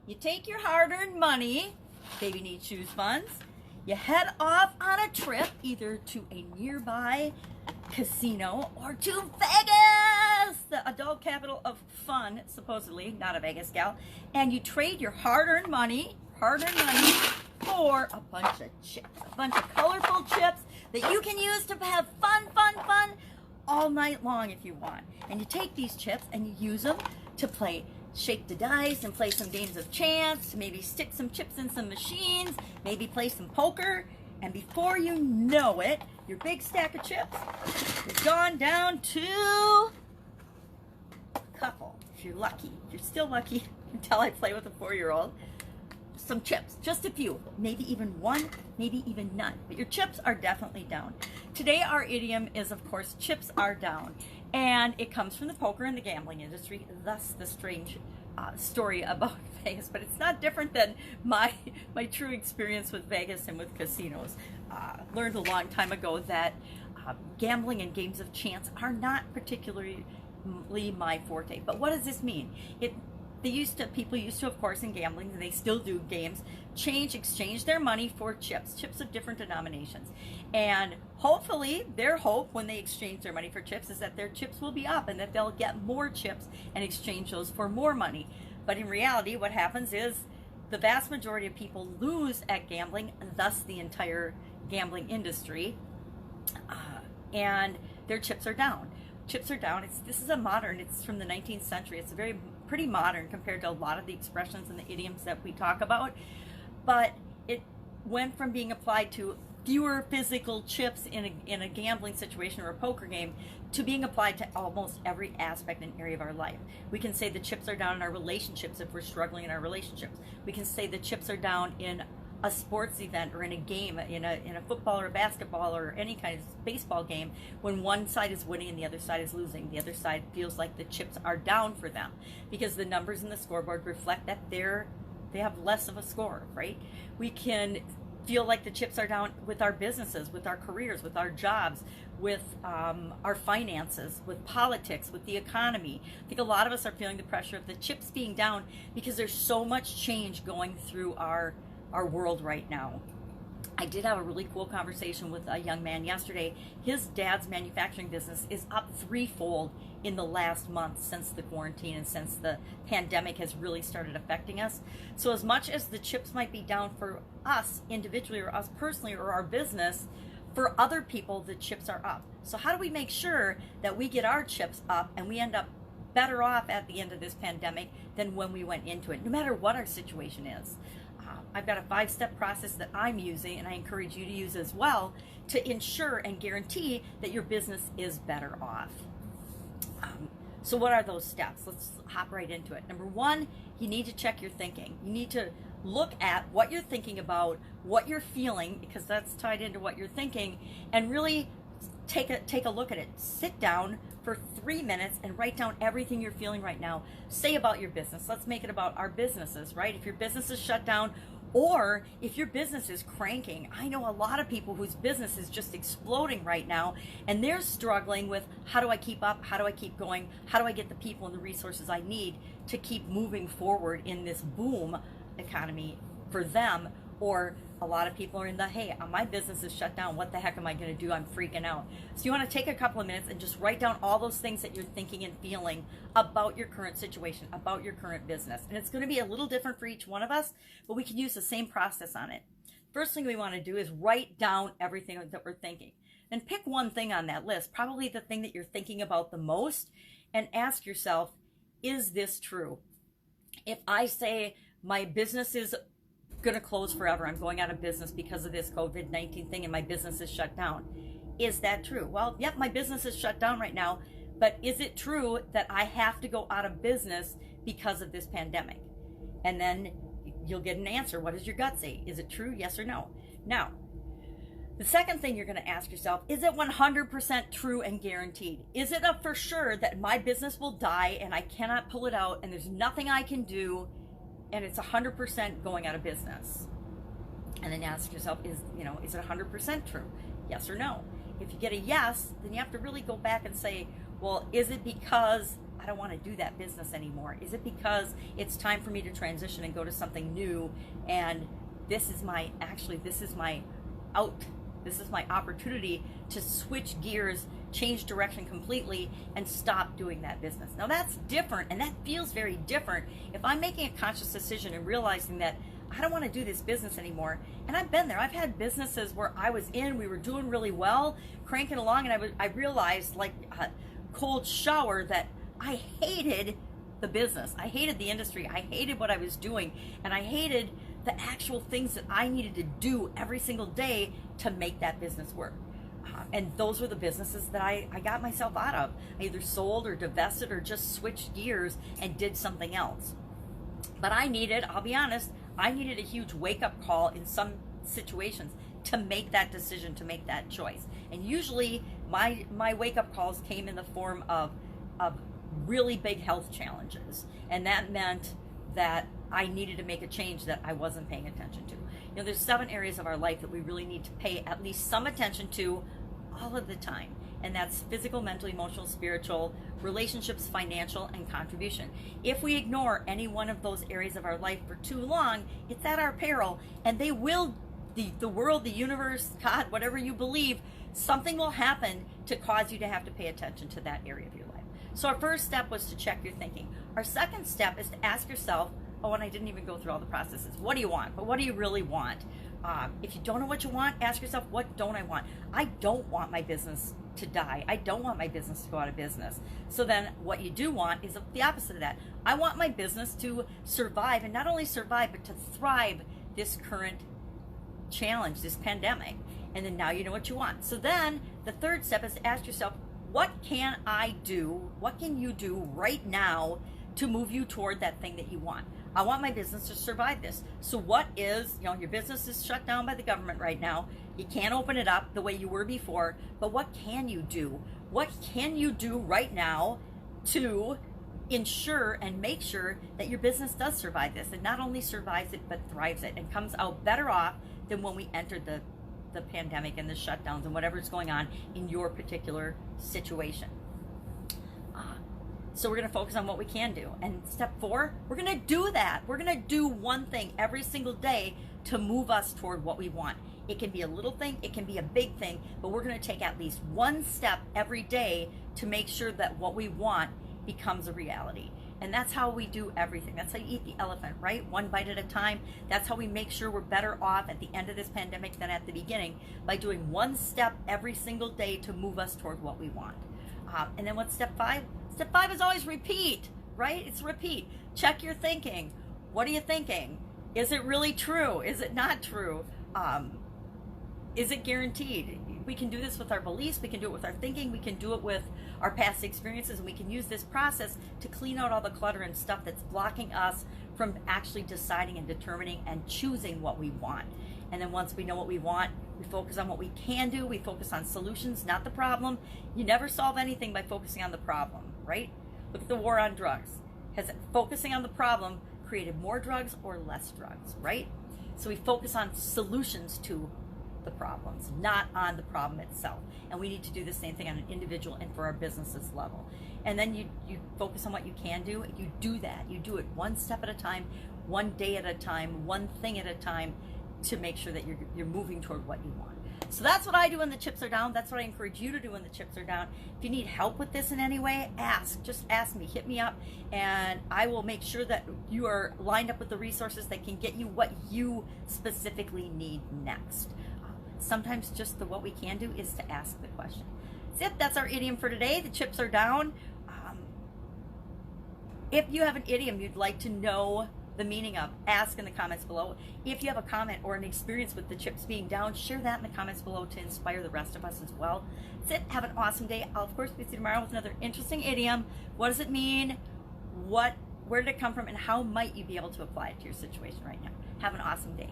You take your hard-earned money, baby needs shoes funds, you head off on a trip either to a nearby casino or to Vegas, the adult capital of fun, supposedly, not a Vegas gal, and you trade your hard-earned money for a bunch of chips, a bunch of colorful chips that you can use to have fun all night long if you want. And you take these chips and you use them to play shake the dice and play some games of chance, maybe stick some chips in some machines, maybe play some poker, and before you know it, your big stack of chips has gone down to a couple, if you're lucky. If you're still lucky until I play with a 4-year-old. Some chips, just a few, maybe even one, maybe even none, but your chips are definitely down. Today our idiom is, of course, chips are down, and it comes from the poker and the gambling industry, thus the strange story about Vegas, but it's not different than my true experience with Vegas and with casinos. Learned a long time ago that gambling and games of chance are not particularly my forte. But what does this mean? People used to, of course, in gambling, and they still do games, exchange their money for chips of different denominations. And hopefully, their hope when they exchange their money for chips is that their chips will be up and that they'll get more chips and exchange those for more money. But in reality, what happens is the vast majority of people lose at gambling, thus the entire gambling industry, and their chips are down. Chips are down. This is it's from the 19th century. It's pretty modern compared to a lot of the expressions and the idioms that we talk about, but it went from being applied to fewer physical chips in a gambling situation or a poker game to being applied to almost every aspect and area of our life. We can say the chips are down in our relationships if we're struggling in our relationships. We can say the chips are down in a sports event or in a game, in a football or a basketball or any kind of baseball game, when one side is winning and the other side is losing. The other side feels like the chips are down for them because the numbers in the scoreboard reflect that they have less of a score, right? We can feel like the chips are down with our businesses, with our careers, with our jobs, with our finances, with politics, with the economy. I think a lot of us are feeling the pressure of the chips being down because there's so much change going through our world right now. I did have a really cool conversation with a young man yesterday. His dad's manufacturing business is up threefold in the last month since the quarantine and since the pandemic has really started affecting us. So as much as the chips might be down for us individually or us personally or our business, for other people the chips are up. So how do we make sure that we get our chips up and we end up better off at the end of this pandemic than when we went into it, no matter what our situation is? I've got a 5-step process that I'm using, and I encourage you to use as well, to ensure and guarantee that your business is better off. So what are those steps? Let's hop right into it. Number 1, you need to check your thinking. You need to look at what you're thinking about, what you're feeling, because that's tied into what you're thinking, and really take a look at it. Sit down for 3 minutes and write down everything you're feeling right now. Say about your business. Let's make it about our businesses, right? If your business is shut down, or if your business is cranking. I know a lot of people whose business is just exploding right now, and they're struggling with, how do I keep up? How do I keep going? How do I get the people and the resources I need to keep moving forward in this boom economy for them? Or a lot of people are in the, hey, my business is shut down. What the heck am I going to do? I'm freaking out. So you want to take a couple of minutes and just write down all those things that you're thinking and feeling about your current situation, about your current business. And it's going to be a little different for each one of us, but we can use the same process on it. First thing we want to do is write down everything that we're thinking. Then pick one thing on that list, probably the thing that you're thinking about the most, and ask yourself, is this true? If I say my business is going to close forever, I'm going out of business because of this COVID-19 thing and my business is shut down, is that true? Well, yep, my business is shut down right now, but is it true that I have to go out of business because of this pandemic? And then you'll get an answer. What does your gut say? Is it true? Yes or no? Now, the second thing you're going to ask yourself, is it 100% true and guaranteed? Is it a for sure that my business will die and I cannot pull it out and there's nothing I can do and it's 100% going out of business? And then ask yourself, is it 100% true? Yes or no? If you get a yes, then you have to really go back and say, well, is it because I don't want to do that business anymore? Is it because it's time for me to transition and go to something new, and this is my opportunity to switch gears, change direction completely, and stop doing that business? Now that's different, and that feels very different if I'm making a conscious decision and realizing that I don't want to do this business anymore. And I've been there. I've had businesses where I was in, we were doing really well, cranking along, and I realized, like a cold shower, that I hated the business. I hated the industry. I hated what I was doing, and I hated the actual things that I needed to do every single day to make that business work. And those were the businesses that I got myself out of. I either sold or divested or just switched gears and did something else. But I'll be honest, I needed a huge wake-up call in some situations to make that decision, to make that choice. And usually my wake-up calls came in the form of really big health challenges. And that meant that I needed to make a change that I wasn't paying attention to. You know, there's 7 areas of our life that we really need to pay at least some attention to all of the time. And that's physical, mental, emotional, spiritual, relationships, financial, and contribution. If we ignore any one of those areas of our life for too long, it's at our peril, and they will, the world, the universe, God, whatever you believe, something will happen to cause you to have to pay attention to that area of your life. So our first step was to check your thinking. Our second step is to ask yourself, oh, and I didn't even go through all the processes. What do you want? But what do you really want? If you don't know what you want, ask yourself, what don't I want? I don't want my business to die. I don't want my business to go out of business. So then what you do want is the opposite of that. I want my business to survive, and not only survive, but to thrive this current challenge, this pandemic. And then now you know what you want. So then the third step is to ask yourself, what can I do? What can you do right now to move you toward that thing that you want? I want my business to survive this. So what is, your business is shut down by the government right now. You can't open it up the way you were before, but what can you do? What can you do right now to ensure and make sure that your business does survive this, and not only survives it, but thrives it, and comes out better off than when we entered the pandemic and the shutdowns and whatever's going on in your particular situation? So we're going to focus on what we can do. And step 4, we're going to do that. We're going to do one thing every single day to move us toward what we want. It can be a little thing, it can be a big thing, but we're going to take at least one step every day to make sure that what we want becomes a reality. And that's how we do everything. That's how you eat the elephant, right? One bite at a time. That's how we make sure we're better off at the end of this pandemic than at the beginning, by doing one step every single day to move us toward what we want. And then what's step 5? Step 5 is always repeat, right? It's repeat. Check your thinking. What are you thinking? Is it really true? Is it not true? Is it guaranteed? We can do this with our beliefs. We can do it with our thinking. We can do it with our past experiences. And we can use this process to clean out all the clutter and stuff that's blocking us from actually deciding and determining and choosing what we want. And then once we know what we want, we focus on what we can do. We focus on solutions, not the problem. You never solve anything by focusing on the problem, right? Look at the war on drugs. Has focusing on the problem created more drugs or less drugs, right? So we focus on solutions to the problems, not on the problem itself. And we need to do the same thing on an individual and for our businesses level. And then you focus on what you can do. You do that. You do it one step at a time, one day at a time, one thing at a time, to make sure that you're moving toward what you want. So that's what I do when the chips are down. That's what I encourage you to do when the chips are down. If you need help with this in any way, just ask me, hit me up, and I will make sure that you are lined up with the resources that can get you what you specifically need next. Sometimes just what we can do is to ask the question. That's our idiom for today. The chips are down. If you have an idiom you'd like to know the meaning of, ask in the comments below. If you have a comment or an experience with the chips being down, share that in the comments below to inspire the rest of us as well. That's it. Have an awesome day. I'll of course be with you tomorrow with another interesting idiom. What does it mean? Where did it come from? And how might you be able to apply it to your situation right now? Have an awesome day.